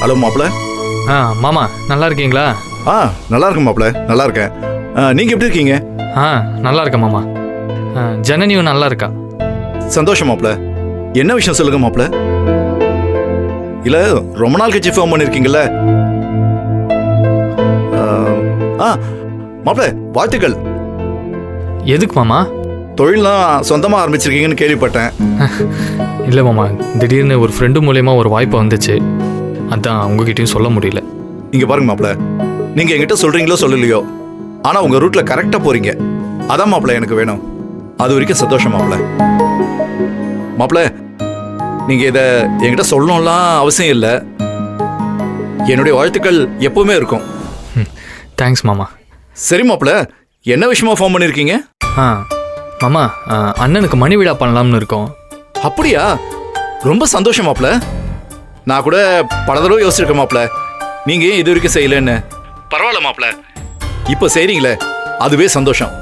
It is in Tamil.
ஹலோ மாப்பிள. மாமா நல்லா இருக்கீங்களா? நல்லா இருக்கேன் மாப்பிள, நல்லா இருக்கேன். நீங்க எப்படி இருக்கீங்க? நல்லா இருக்கேன் மாமா. ஜனனியும் நல்லா இருக்கா. சந்தோஷம் மாப்பிள. என்ன விஷயம் சொல்லுங்க மாப்பிள. இல்ல ரொம்ப நாள் கழிச்சு ஃபோன் பண்ணிருக்கீங்கல்ல. மாப்பிள வாழ்த்துக்கள். எதுக்கு மாமா? தொழிலாம் சொந்தமாக ஆரம்பிச்சிருக்கீங்கன்னு கேள்விப்பட்டேன். இல்லை மாமா, திடீர்னு ஒரு ஃப்ரெண்டு மூலயமா ஒரு வாய்ப்பு வந்துச்சு, அதான் உங்ககிட்டயும் சொல்ல முடியல. இங்கே பாருங்க மாப்பிள, நீங்கள் என்கிட்ட சொல்கிறீங்களோ சொல்லலையோ, ஆனால் உங்கள் ரூட்டில் கரெக்டாக போகிறீங்க. அதான் மாப்பிள எனக்கு வேணும். அது வரைக்கும் சந்தோஷம் மாப்பிள. மாப்பிள, நீங்கள் இதை என்கிட்ட சொல்லணும்லாம் அவசியம் இல்லை. என்னுடைய வாழ்த்துக்கள் எப்பவுமே இருக்கும். தேங்க்ஸ் மாமா. சரி மாப்பிள, என்ன விஷயமா ஃபோன் பண்ணியிருக்கீங்க? மாமா, அண்ணனுக்கு மணி விழா பண்ணலாம்னு இருக்கோம். அப்படியா? ரொம்ப சந்தோஷம் மாப்பிள. நான் கூட பல தடவை யோசிச்சிருக்கேன் மாப்பிள, நீங்க ஏன் இது வரைக்கும் செய்யலன்னு. பரவாயில்ல மாப்பிள, இப்போ செய்றீங்களே அதுவே சந்தோஷம்.